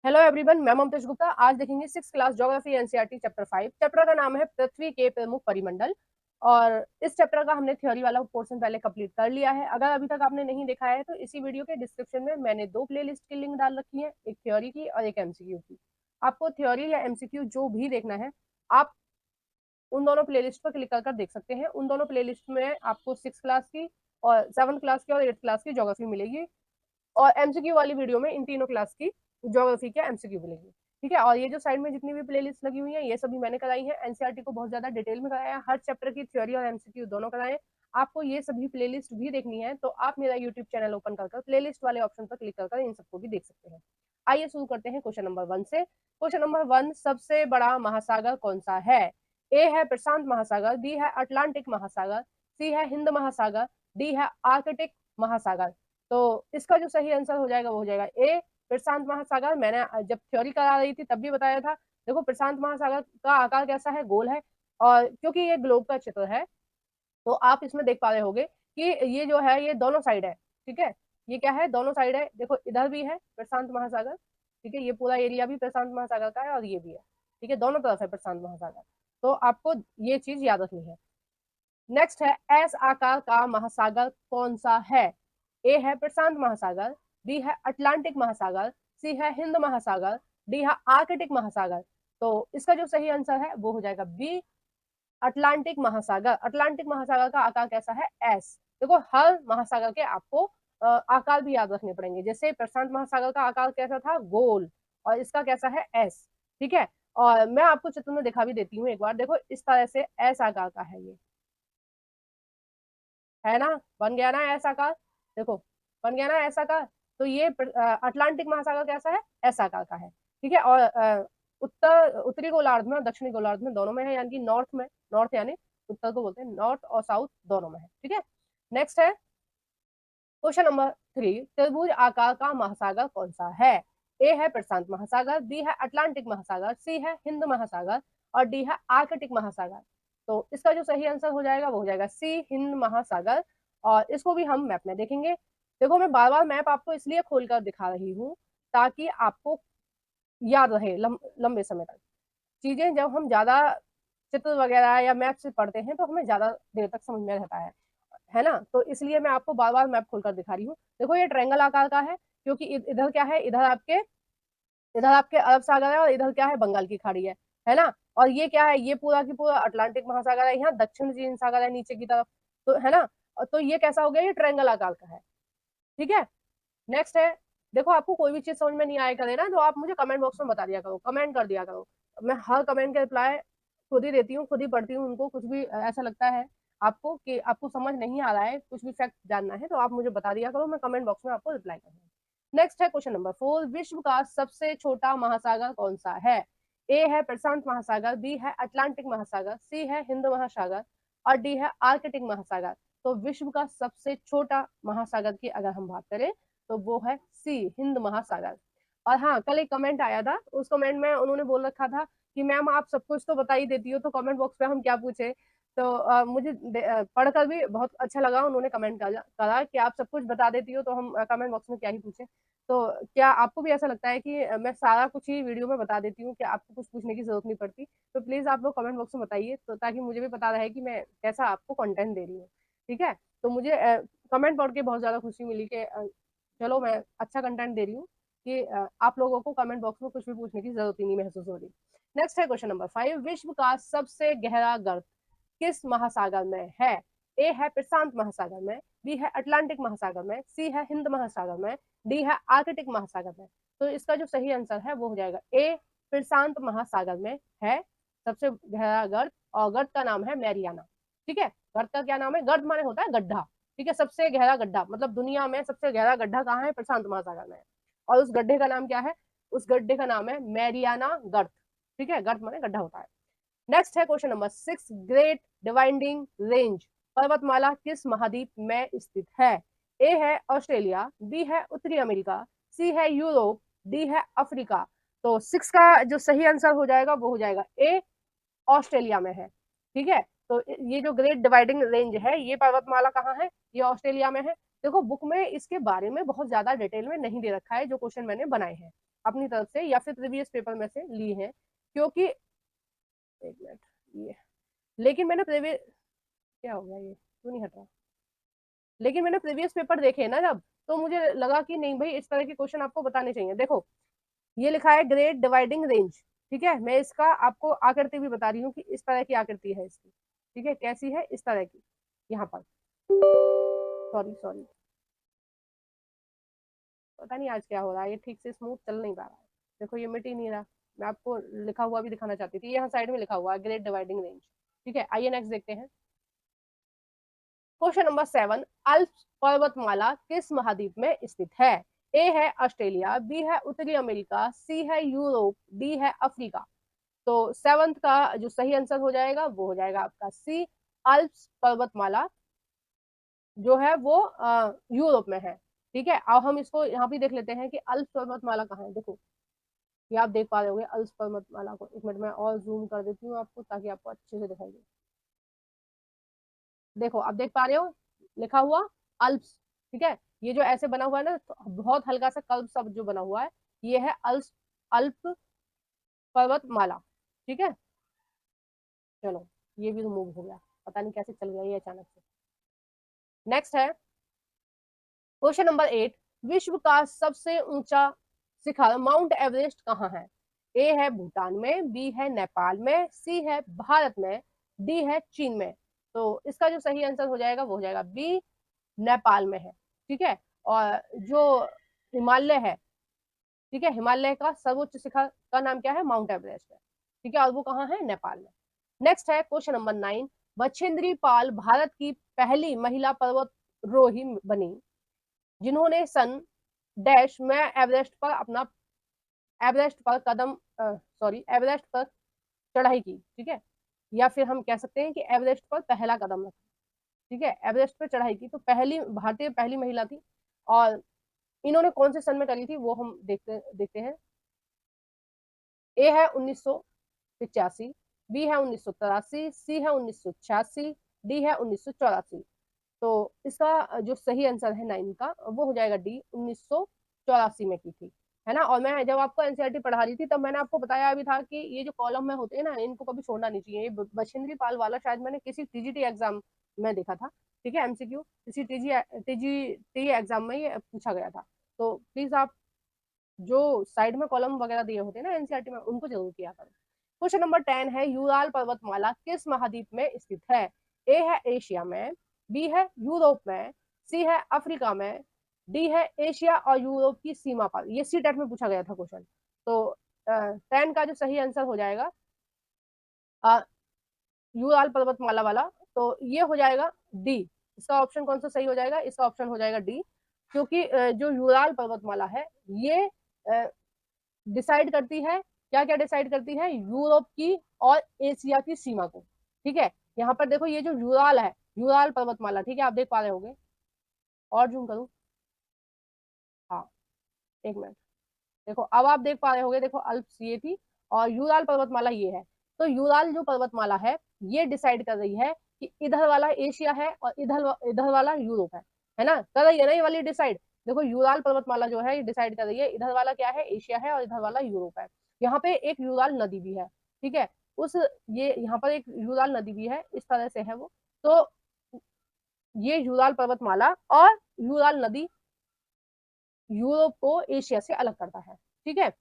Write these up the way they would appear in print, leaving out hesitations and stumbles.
Hello everyone, मैं ममतेश गुप्ता। आज देखेंगे 6th class geography NCERT chapter 5। Chapter का नाम है पृथ्वी के प्रमुख परिमंडल। और इस चैप्टर का हमने थ्योरी वाला पोर्शन पहले कंप्लीट कर लिया है। अगर अभी तक आपने नहीं देखा है तो इसी वीडियो के डिस्क्रिप्शन में मैंने 2 प्लेलिस्ट की लिंक डाल रखी है, एक थ्योरी की और एक एमसीक्यू की। आपको थ्योरी या एमसीक्यू जो भी देखना है, आप उन दोनों प्लेलिस्ट पर क्लिक कर देख सकते हैं। उन दोनों प्लेलिस्ट में आपको 6th क्लास की और 7th क्लास की और 8th क्लास की ज्योग्राफी मिलेगी, और एमसीक्यू वाली वीडियो में इन तीनों क्लास की ज्योग्राफी के एमसीक्यू मिलेंगे। ठीक है, और ये जो साइड में जितनी भी प्लेलिस्ट लगी हुई है ये सभी मैंने कराई है। एनसीईआरटी को बहुत ज्यादा डिटेल में कराया है, हर चैप्टर की थ्योरी और एमसीक्यू दोनों कराए। आपको ये सभी प्लेलिस्ट भी देखनी है तो आप मेरा यूट्यूब चैनल ओपन कर प्लेलिस्ट वाले ऑप्शन पर क्लिक कर इन सबको भी देख सकते हैं। आइए शुरू करते हैं क्वेश्चन नंबर 1 से। क्वेश्चन नंबर 1, सबसे बड़ा महासागर कौन सा है? ए है प्रशांत महासागर, बी है अटलांटिक महासागर, सी है हिंद महासागर, डी है आर्कटिक महासागर। तो इसका जो सही आंसर हो जाएगा वो हो जाएगा ए, प्रशांत महासागर। मैंने जब थ्योरी करा रही थी तब भी बताया था। देखो, प्रशांत महासागर का आकार कैसा है? गोल है। और क्योंकि ये ग्लोब का चित्र है तो आप इसमें देख पा रहे होगे कि ये जो है ये दोनों साइड है। ठीक है, ये क्या है? दोनों साइड है। देखो, इधर भी है प्रशांत महासागर। ठीक है, ये पूरा एरिया भी प्रशांत महासागर का है और ये भी है। ठीक है, दोनों तरफ है प्रशांत महासागर। तो आपको ये चीज याद रखनी है। नेक्स्ट है, एस आकार का महासागर कौन सा है? ए है प्रशांत महासागर, बी है अटलांटिक महासागर, सी है हिंद महासागर, डी है आर्कटिक महासागर। तो इसका जो सही आंसर है वो हो जाएगा बी, अटलांटिक महासागर। अटलांटिक महासागर का आकार कैसा है? एस। देखो, हर महासागर के आपको आकार भी याद रखने पड़ेंगे। जैसे प्रशांत महासागर का आकार कैसा था? गोल। और इसका कैसा है? एस। ठीक है, और मैं आपको चित्र में दिखा भी देती हूँ एक बार। देखो, इस तरह से एस आकार का है, ये है ना? बन गया ना ऐसा आकार? देखो, बन गया ना ऐसा आकार। तो ये अटलांटिक महासागर कैसा है? ऐसा आकार का है। ठीक है, और उत्तरी गोलार्ध में और दक्षिणी गोलार्ध में दोनों में है, यानी कि नॉर्थ में, नॉर्थ यानी उत्तर को बोलते हैं, नॉर्थ और साउथ दोनों में है। ठीक है, नेक्स्ट है क्वेश्चन नंबर 3, त्रिभुज आकार का महासागर कौन सा है? ए है प्रशांत महासागर, बी है अटलांटिक महासागर, सी है हिंद महासागर, और डी है आर्कटिक महासागर। तो इसका जो सही आंसर हो जाएगा वो हो जाएगा सी, हिंद महासागर। और इसको भी हम मैप में देखेंगे। देखो, मैं बार बार मैप आपको इसलिए खोलकर दिखा रही हूँ ताकि आपको याद रहे लंबे समय तक चीजें। जब हम ज्यादा चित्र वगैरह या मैप से पढ़ते हैं तो हमें ज्यादा देर तक समझ में रहता है ना? तो इसलिए मैं आपको बार बार मैप खोलकर दिखा रही हूँ। देखो, ये ट्रायंगल आकार का है क्योंकि इधर क्या है? इधर आपके अरब सागर है और इधर क्या है? बंगाल की खाड़ी है ना? और ये क्या है? ये पूरा की पूरा अटलांटिक महासागर है। यहाँ दक्षिण चीन सागर है नीचे की तरफ, तो है ना? तो ये कैसा हो गया? ये ट्रायंगल आकार का है। ठीक है, नेक्स्ट है। देखो, आपको कोई भी चीज समझ में नहीं आया करे ना तो आप मुझे कमेंट बॉक्स में बता दिया करो, कमेंट कर दिया करो। मैं हर कमेंट का रिप्लाई खुद ही देती हूँ, खुद ही पढ़ती हूँ उनको। कुछ भी ऐसा लगता है आपको कि आपको समझ नहीं आ रहा है, कुछ भी फैक्ट जानना है, तो आप मुझे बता दिया करो, मैं कमेंट बॉक्स में आपको रिप्लाई करूंगा। नेक्स्ट है क्वेश्चन नंबर 4, विश्व का सबसे छोटा महासागर कौन सा है? ए है प्रशांत महासागर, बी है अटलांटिक महासागर, सी है हिंद महासागर, और डी है आर्कटिक महासागर। तो विश्व का सबसे छोटा महासागर की अगर हम बात करें तो वो है सी, हिंद महासागर। और हाँ, कल एक कमेंट आया था, उस कमेंट में उन्होंने बोल रखा था कि मैम आप सब कुछ तो बता ही देती हो तो कमेंट बॉक्स पे हम क्या पूछे। तो मुझे पढ़कर भी बहुत अच्छा लगा। उन्होंने कमेंट करा कि आप सब कुछ बता देती हो तो हम कमेंट बॉक्स में क्या ही पूछे। तो क्या आपको भी ऐसा लगता है कि मैं सारा कुछ ही वीडियो में बता देती हूँ, कि आपको कुछ पूछने की जरूरत नहीं पड़ती? तो प्लीज आप लोग कमेंट बॉक्स में बताइए, तो ताकि मुझे भी पता रहे कि मैं कैसा आपको कंटेंट दे रही हूँ। ठीक है, तो मुझे कमेंट पढ़ के बहुत ज्यादा खुशी मिली कि चलो मैं अच्छा कंटेंट दे रही हूँ, कि आप लोगों को कमेंट बॉक्स में कुछ भी पूछने की जरूरत ही नहीं महसूस हो रही। नेक्स्ट है क्वेश्चन नंबर 5, विश्व का सबसे गहरा गर्त किस महासागर में है? ए है प्रशांत महासागर में, बी है अटलांटिक महासागर में, सी है हिंद महासागर में, डी है आर्कटिक महासागर में। तो इसका जो सही आंसर है वो हो जाएगा ए, प्रशांत महासागर में है सबसे गहरा गर्त, और गर्त का नाम है मैरियाना। ठीक है, गर्त का क्या नाम है? गर्त माने होता है गड्ढा। ठीक है, सबसे गहरा गड्ढा मतलब दुनिया में सबसे गहरा गड्ढा कहाँ है? प्रशांत महासागर में है। और उस गड्ढे का नाम क्या है? उस गड्ढे का नाम है मैरियाना गर्त। ठीक है, गर्त माने गड्ढा होता है। नेक्स्ट है question number 6, great dividing range पर्वतमाला किस महाद्वीप में स्थित है? ए है ऑस्ट्रेलिया, बी है उत्तरी अमेरिका, सी है यूरोप, डी है अफ्रीका। तो 6 का जो सही आंसर हो जाएगा वो हो जाएगा ए, ऑस्ट्रेलिया में है। ठीक है, तो ये जो ग्रेट डिवाइडिंग रेंज है ये पर्वतमाला कहाँ है? ये ऑस्ट्रेलिया में है। देखो बुक में इसके बारे में बहुत ज्यादा डिटेल में नहीं दे रखा है, जो क्वेश्चन मैंने बनाए हैं अपनी तरफ से या फिर प्रीवियस पेपर में से लिए हैं, क्योंकि एक मिनट ये, लेकिन मैंने प्रीवियस, क्या हो गया ये क्यों नहीं हट रहा, लेकिन मैंने प्रीवियस पेपर देखे ना जब, तो मुझे लगा कि नहीं भाई इस तरह के क्वेश्चन आपको बताने चाहिए। देखो ये लिखा है ग्रेड डिवाइडिंग रेंज, ठीक है, मैं इसका आपको आकृति भी बता रही हूँ कि इस तरह की आकृति है इसकी, ठीक है, कैसी है, इस तरह की, यहाँ पर, सॉरी सॉरी, पता नहीं आज क्या हो रहा है, ये ठीक से स्मूथ चल नहीं पा रहा है, देखो ये मिट ही नहीं रहा। मैं आपको लिखा हुआ भी दिखाना चाहती थी, यहाँ साइड में लिखा हुआ है ग्रेड डिवाइडिंग रेंज, ठीक है। आइए नेक्स्ट देखते हैं। क्वेश्चन नंबर 7, अल्प्स पर्वतमाला किस महाद्वीप में स्थित है? ए है ऑस्ट्रेलिया, बी है उत्तरी अमेरिका, सी है यूरोप, डी है अफ्रीका। तो सेवंथ का जो सही आंसर हो जाएगा वो हो जाएगा आपका सी, अल्प्स पर्वतमाला जो है वो यूरोप में है, ठीक है। अब हम इसको यहाँ भी देख लेते हैं कि अल्प्स पर्वतमाला कहाँ है। देखो ये आप देख पा रहे होंगे अल्प्स पर्वतमाला को, एक मिनट में और जूम कर देती हूँ आपको ताकि आपको अच्छे से दिखाई दे। देखो आप देख पा रहे हो लिखा हुआ अल्प्स, ठीक है, ये जो ऐसे बना हुआ है ना, तो बहुत हल्का सा कर्व सब जो बना हुआ है, ये है अल्प्स, अल्प पर्वतमाला, ठीक है। चलो ये भी रिमूव हो गया, पता नहीं कैसे चल गया ये अचानक से। नेक्स्ट है क्वेश्चन नंबर 8, विश्व का सबसे ऊंचा शिखर माउंट एवरेस्ट कहाँ है? ए है भूटान में, बी है नेपाल में, सी है भारत में, डी है चीन में। तो इसका जो सही आंसर हो जाएगा वो हो जाएगा बी, नेपाल में है, ठीक है। और जो हिमालय है, ठीक है, हिमालय का सर्वोच्च शिखर का नाम क्या है? माउंट एवरेस्ट है, ठीक है, और वो कहाँ है? नेपाल में। नेक्स्ट है क्वेश्चन नंबर 9, बछेंद्री पाल भारत की पहली महिला पर्वतारोही बनी जिन्होंने सन डैश में एवरेस्ट पर अपना, एवरेस्ट पर कदम, सॉरी एवरेस्ट पर चढ़ाई की, ठीक है, या फिर हम कह सकते हैं कि एवरेस्ट पर पहला कदम रखा, ठीक है, एवरेस्ट पर चढ़ाई की, तो पहली भारतीय पहली महिला थी। और इन्होंने कौन से सन में करी थी वो हम देखते देखते हैं। ए है 1985, बी है 1983, सी है 1986, डी है 1984। तो इसका जो सही आंसर है 9 का वो हो जाएगा डी, 1984 में की थी, है ना। और मैं जब आपको एनसीईआरटी पढ़ा रही थी तब मैंने आपको बताया भी था कि ये जो कॉलम में होते हैं ना इनको कभी छोड़ना नहीं चाहिए। ये बछेंद्री पाल वाला शायद मैंने किसी टीजीटी एग्जाम में देखा था, ठीक है, एमसीक्यू किसी टीजीटी एग्जाम में ये पूछा गया था। तो प्लीज आप जो साइड में कॉलम वगैरह दिए होते हैं ना एनसीईआरटी में उनको जरूर किया करें। क्वेश्चन नंबर 10 है यूराल पर्वतमाला किस महाद्वीप में स्थित है? ए है एशिया में, बी है यूरोप में, सी है अफ्रीका में, डी है एशिया और यूरोप की सीमा पर। ये सी टेट में पूछा गया था क्वेश्चन। तो 10 का जो सही आंसर हो जाएगा यूराल पर्वतमाला वाला, तो ये हो जाएगा डी। इसका ऑप्शन कौन सा सही हो जाएगा? इसका ऑप्शन हो जाएगा डी, क्योंकि जो यूराल पर्वतमाला है ये डिसाइड करती है, क्या क्या डिसाइड करती है? यूरोप की और एशिया की सीमा को, ठीक है। यहाँ पर देखो ये जो यूराल है, यूराल पर्वतमाला, ठीक है, आप देख पा रहे होंगे, और जूम करूँ, हाँ एक मिनट, देखो अब आप देख पा रहे होंगे, देखो अल्प्स ये थी और यूराल पर्वतमाला ये है। तो यूराल जो पर्वतमाला है ये डिसाइड कर रही है कि इधर वाला एशिया है और इधर इधर वाला यूरोप है ना, कर रही है ना ये वाली डिसाइड। देखो यूराल पर्वतमाला जो है ये डिसाइड कर रही है इधर वाला क्या है, एशिया है, और इधर वाला यूरोप है। यहाँ पे एक यूराल नदी भी है, ठीक है, उस ये यहाँ पर एक यूराल नदी भी है, इस तरह से है वो। तो ये यूराल पर्वतमाला और यूराल नदी यूरोप को एशिया से अलग करता है, ठीक है।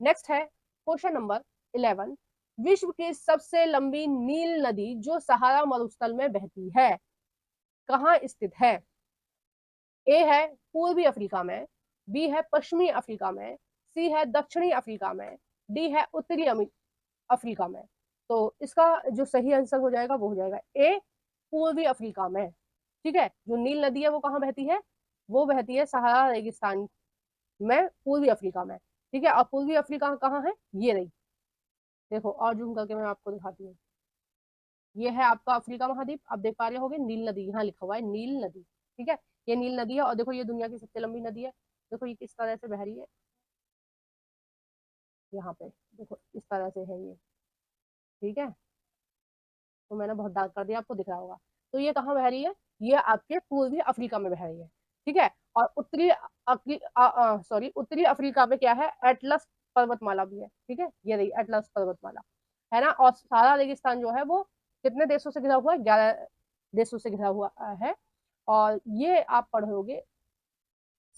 नेक्स्ट है क्वेश्चन नंबर 11, विश्व की सबसे लंबी नील नदी जो सहारा मरुस्थल में बहती है कहाँ स्थित है? ए है पूर्वी अफ्रीका में, बी है पश्चिमी अफ्रीका में, सी है दक्षिणी अफ्रीका में, डी है उत्तरी अफ्रीका में। तो इसका जो सही आंसर हो जाएगा वो हो जाएगा ए, पूर्वी अफ्रीका में, ठीक है। जो नील नदी है वो कहाँ बहती है? वो बहती है सहारा रेगिस्तान में, पूर्वी अफ्रीका में, ठीक है। और पूर्वी अफ्रीका कहाँ है? ये रही, देखो और जूम करके मैं आपको दिखाती हूँ। ये है आपका अफ्रीका महाद्वीप, आप देख पा रहे होगे नील नदी यहाँ लिखा हुआ है, नील नदी, ठीक है, ये नील नदी है। और देखो ये दुनिया की सबसे लंबी नदी है, देखो ये किस तरह से बह रही है, यहाँ पे देखो इस तरह से है ये, ठीक है। तो मैंने बहुत डार्क कर दिया, आपको दिख रहा होगा। तो ये कहाँ बह रही है? ये आपके पूर्वी अफ्रीका में बह रही है, ठीक है। और उत्तरी अफ्रीका में क्या है, एटलस पर्वतमाला भी है। ठीक है, ये रही एटलस पर्वतमाला, है ना। और सारा रेगिस्तान जो है वो कितने देशों से घिरा हुआ है, 11 देशों से घिरा हुआ है। और ये आप पढ़ोगे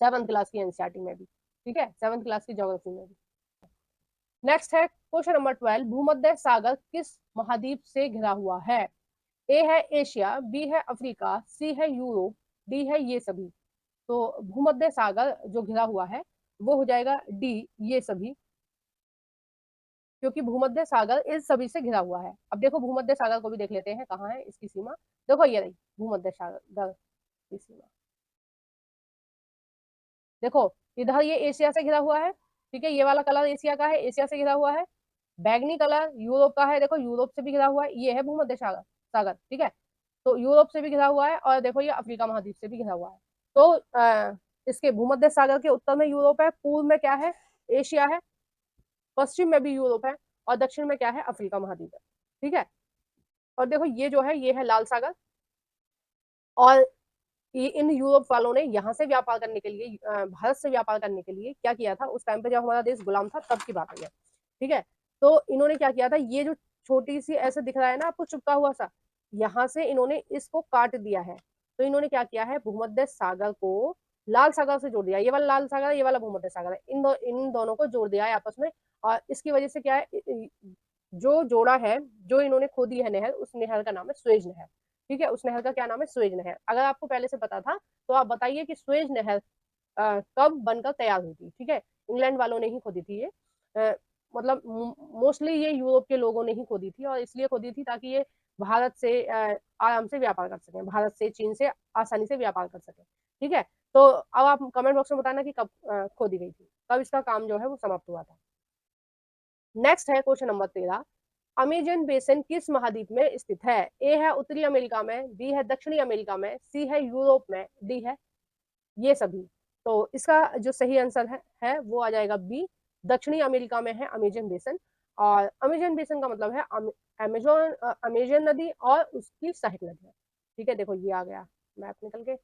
7th क्लास की एनसीईआरटी में भी, ठीक है, 7th क्लास की ज्योग्राफी में भी। नेक्स्ट है क्वेश्चन नंबर 12, भूमध्य सागर किस महाद्वीप से घिरा हुआ है? ए है एशिया, बी है अफ्रीका, सी है यूरोप, डी है ये सभी। तो भूमध्य सागर जो घिरा हुआ है वो हो जाएगा डी, ये सभी, क्योंकि भूमध्य सागर इस सभी से घिरा हुआ है। अब देखो भूमध्य सागर को भी देख लेते हैं, कहाँ है इसकी सीमा। देखो ये रही भूमध्य सागर की सीमा। देखो इधर ये एशिया से घिरा हुआ है, ठीक है, ये वाला कलर एशिया का है, एशिया से घिरा हुआ है। बैगनी कलर यूरोप का है, देखो यूरोप से भी घिरा हुआ है, ये है भूमध्य सागर सागर, ठीक है। तो यूरोप से भी घिरा हुआ है, और देखो ये अफ्रीका महाद्वीप से भी घिरा हुआ है। तो इसके भूमध्य सागर के उत्तर में यूरोप है, पूर्व में क्या है, एशिया है, पश्चिम में भी यूरोप है, और दक्षिण में क्या है, अफ्रीका महाद्वीप है। ठीक है। और देखो ये जो है ये है लाल सागर। और इन यूरोप वालों ने यहाँ से व्यापार करने के लिए, भारत से व्यापार करने के लिए क्या किया था, उस टाइम पे जब हमारा देश गुलाम था तब की बात है। ठीक है। तो इन्होंने क्या किया था, ये जो छोटी सी ऐसे दिख रहा है ना आपको चिपका हुआ सा, यहाँ से इन्होंने इसको काट दिया है। तो इन्होंने क्या किया है, भूमध्य सागर को लाल सागर से जोड़ दिया। ये वाला लाल सागर है, ये वाला भूमध्य सागर है, इन दोनों को जोड़ दिया है आपस में। और इसकी वजह से क्या है, जो जोड़ा है, जो इन्होंने खोदी है नहर, उस नहर का नाम है स्वेज नहर। ठीक है, उस नहर का क्या नाम है, स्वेज नहर। अगर आपको पहले से पता था तो आप बताइए कि स्वेज नहर कब बनकर तैयार हुई थी। ठीक है, इंग्लैंड वालों ने ही खोदी थी ये, मतलब मोस्टली ये यूरोप के लोगों ने ही खोदी थी, और इसलिए खोदी थी ताकि ये भारत से आराम से व्यापार कर सकें, भारत से चीन से आसानी से व्यापार कर सकें। ठीक है। तो अब आप कमेंट बॉक्स में बताना कि कब खोदी गई थी, कब इसका काम जो है वो समाप्त हुआ था। नेक्स्ट है क्वेश्चन नंबर 13, अमेजन बेसिन किस महाद्वीप में स्थित है? ए है उत्तरी अमेरिका में, बी है दक्षिणी अमेरिका में, सी है यूरोप में, डी है ये सभी। तो इसका जो सही आंसर है वो आ जाएगा बी, दक्षिणी अमेरिका में है अमेजन बेसिन। और अमेजन बेसिन का मतलब है अमेजोन, अमेजन नदी और उसकी सहायक नदियां। ठीक है, देखो ये आ गया मैप निकल के,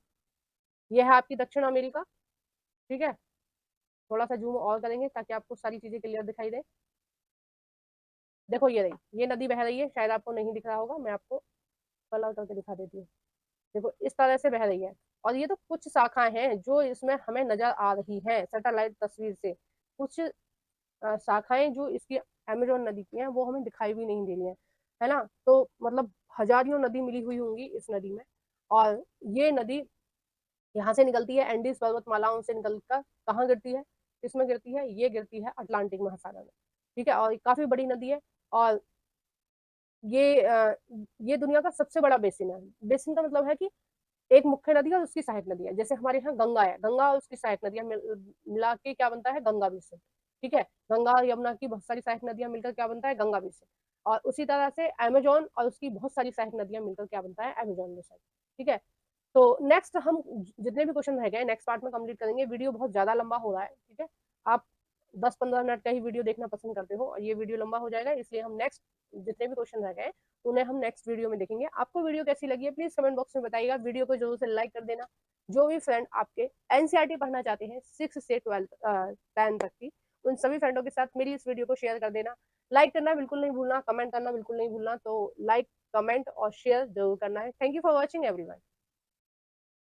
ये है आपकी दक्षिण अमेरिका। ठीक है, थोड़ा सा जूम और करेंगे ताकि आपको सारी चीजें क्लियर दिखाई दे। देखो ये रही, ये नदी बह रही है, शायद आपको नहीं दिख रहा होगा, मैं आपको कलर करके दिखा देती हूँ। देखो इस तरह से बह रही है। और ये तो कुछ शाखाएं हैं जो इसमें हमें नजर आ रही हैं सैटेलाइट तस्वीर से, कुछ शाखाएं जो इसकी अमेजोन नदी की हैं वो हमें दिखाई भी नहीं दे रही है ना। तो मतलब हजारों नदी मिली हुई होंगी इस नदी में। और ये नदी यहाँ से निकलती है, एंडीज पर्वतमालाओं से निकलकर कहाँ गिरती है, किसमें गिरती है, ये गिरती है अटलांटिक महासागर में। ठीक है, और काफी बड़ी नदी है। और ये दुनिया का सबसे बड़ा बेसिन है। बेसिन का मतलब है कि एक मुख्य नदी और उसकी सहायक नदी है, जैसे हमारे यहाँ गंगा है, गंगा और उसकी सहायक नदियां मिला के क्या बनता है, गंगा बेसिन। ठीक है, गंगा और यमुना की बहुत सारी सहायक नदियां मिलकर क्या बनता है, गंगा बेसिन। और उसी तरह से अमेजोन और उसकी बहुत सारी सहायक नदियां मिलकर क्या बनता है, अमेजोन बेसिन। ठीक है। तो नेक्स्ट हम जितने भी क्वेश्चन रह गए नेक्स्ट पार्ट में कंप्लीट करेंगे। वीडियो बहुत ज्यादा लंबा हो रहा है, ठीक है, आप 10-15 मिनट का ही वीडियो देखना पसंद करते हो, और ये वीडियो लंबा हो जाएगा, इसलिए हम नेक्स्ट जितने भी क्वेश्चन रह गए उन्हें हम नेक्स्ट वीडियो में देखेंगे। आपको वीडियो कैसी लगी है प्लीज कमेंट बॉक्स में बताइएगा, वीडियो को जरूर से लाइक कर देना। जो भी फ्रेंड आपके एनसीईआरटी पढ़ना चाहते हैं 6 से 10 तक की, उन सभी फ्रेंडों के साथ मेरी इस वीडियो को शेयर कर देना। लाइक करना बिल्कुल नहीं भूलना, कमेंट करना बिल्कुल नहीं भूलना। तो लाइक, कमेंट और शेयर जरूर करना है। Thank you for watching everyone.